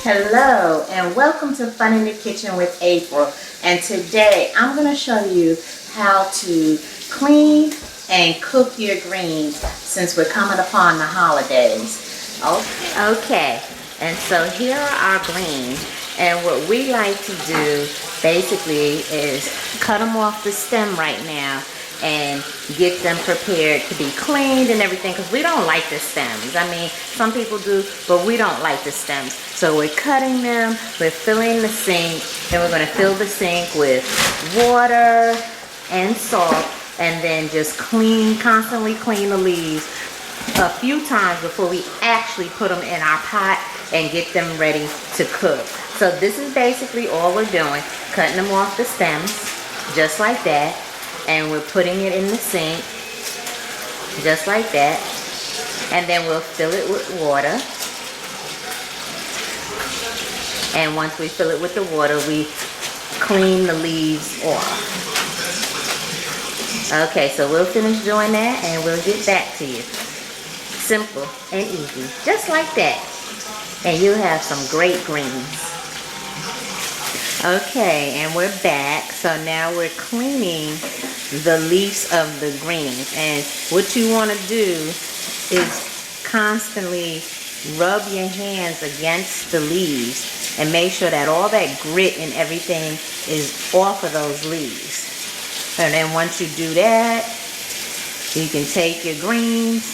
Hello and welcome to Fun in the Kitchen with April. And today I'm going to show you how to clean and cook your greens since we're coming upon the holidays. Okay. And so here are our greens. And what we like to do basically is cut them off the stem right now and get them prepared to be cleaned and everything, because we don't like the stems. I mean, some people do, but we don't like the stems. So we're cutting them, we're filling the sink, and we're going to fill the sink with water and salt, and then just constantly clean the leaves a few times before we actually put them in our pot and get them ready to cook. So this is basically all we're doing, cutting them off the stems, just like that. And we're putting it in the sink, just like that. And then we'll fill it with water. And once we fill it with the water, we clean the leaves off. Okay, so we'll finish doing that and we'll get back to you. Simple and easy, just like that. And you'll have some great greens. Okay, and we're back. So now we're cleaning the leaves of the greens. And what you want to do is constantly rub your hands against the leaves and make sure that all that grit and everything is off of those leaves. And then once you do that, you can take your greens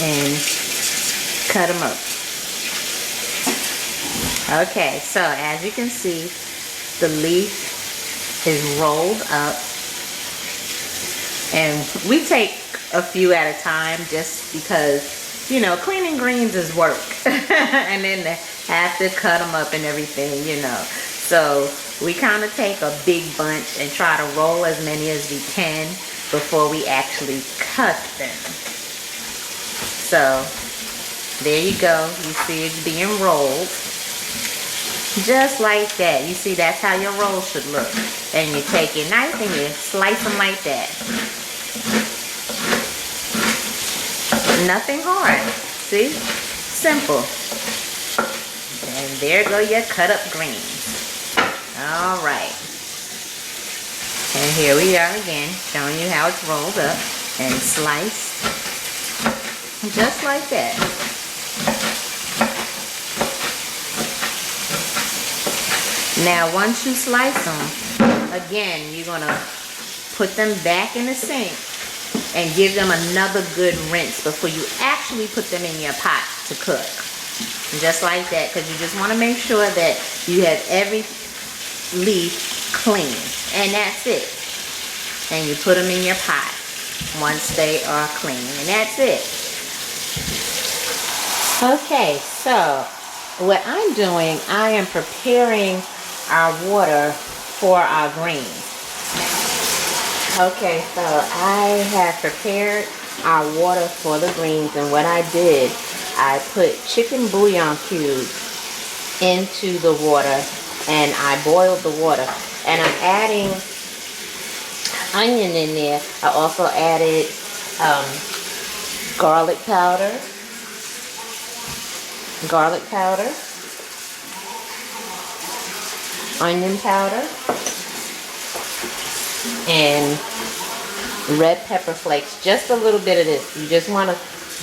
and cut them up. Okay, so as you can see, the leaf is rolled up, and we take a few at a time just because, you know, cleaning greens is work. And then they have to cut them up and everything, you know. So we kind of take a big bunch and try to roll as many as we can before we actually cut them. So there you go. You see it's being rolled. Just like that. You see, that's how your roll should look. And you take your knife and you slice them like that. Nothing hard. See? Simple. And there go your cut up greens. Alright. And here we are again, showing you how it's rolled up and sliced. Just like that. Now once you slice them, again, you're going to put them back in the sink and give them another good rinse before you actually put them in your pot to cook. Just like that, because you just want to make sure that you have every leaf clean. And that's it. And you put them in your pot once they are clean. And that's it. Okay, so what I'm doing, I am preparing our water for our greens. Okay, so I have prepared our water for the greens, and what I did, I put chicken bouillon cubes into the water and I boiled the water, and I'm adding onion in there. I also added garlic powder, onion powder, and red pepper flakes. Just a little bit of this. You just want a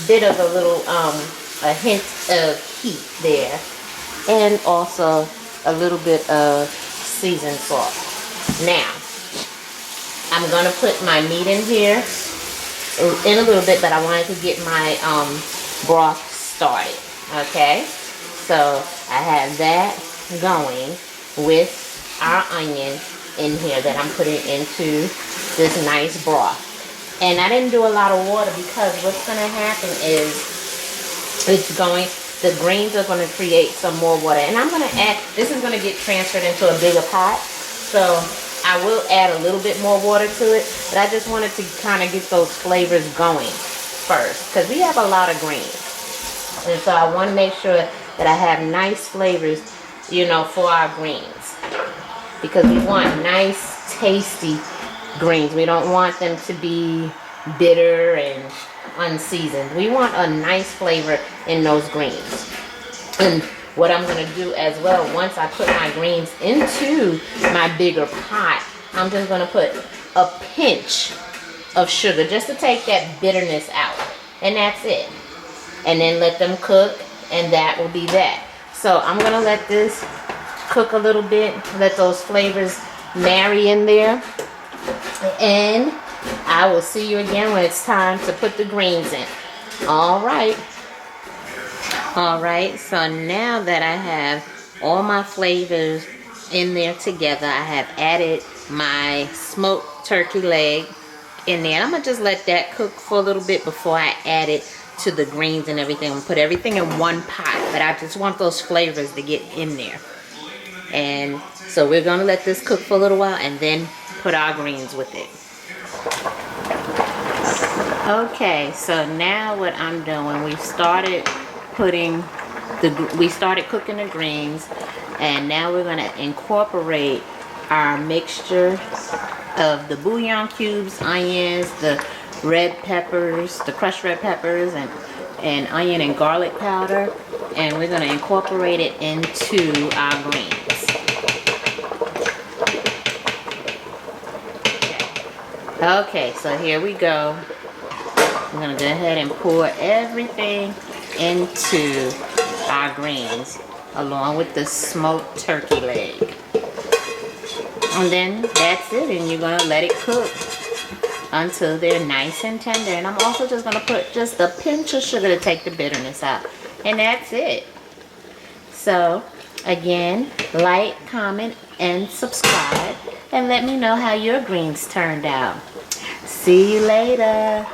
bit of a hint of heat there, and also a little bit of seasoned salt. Now I'm gonna put my meat in here in a little bit, but I wanted to get my broth started. Okay, so I have that going with our onion in here that I'm putting into this nice broth. And I didn't do a lot of water because what's going to happen is the greens are going to create some more water. And I'm going to add, this is going to get transferred into a bigger pot. So I will add a little bit more water to it, but I just wanted to kind of get those flavors going first, because we have a lot of greens. And so I want to make sure that I have nice flavors, you know, for our greens. Because we want nice, tasty greens. We don't want them to be bitter and unseasoned. We want a nice flavor in those greens. And what I'm going to do as well, once I put my greens into my bigger pot, I'm just going to put a pinch of sugar just to take that bitterness out. And that's it. And then let them cook, and that will be that. So I'm going to let this cook a little bit, let those flavors marry in there. And I will see you again when it's time to put the greens in. All right, so now that I have all my flavors in there together, I have added my smoked turkey leg in there. And I'm going to just let that cook for a little bit before I add it to the greens and everything. Put everything in one pot, but I just want those flavors to get in there. And so we're going to let this cook for a little while and then put our greens with it. Okay, so now what I'm doing, we started cooking the greens, and now we're going to incorporate our mixture of the bouillon cubes, onions, the red peppers, the crushed red peppers, and onion and garlic powder, and we're going to incorporate it into our greens. Okay, so here we go. I'm going to go ahead and pour everything into our greens along with the smoked turkey leg. And then that's it, and you're going to let it cook until they're nice and tender. And I'm also just going to put just a pinch of sugar to take the bitterness out. And that's it. So, again, like, comment, and subscribe. And let me know how your greens turned out. See you later.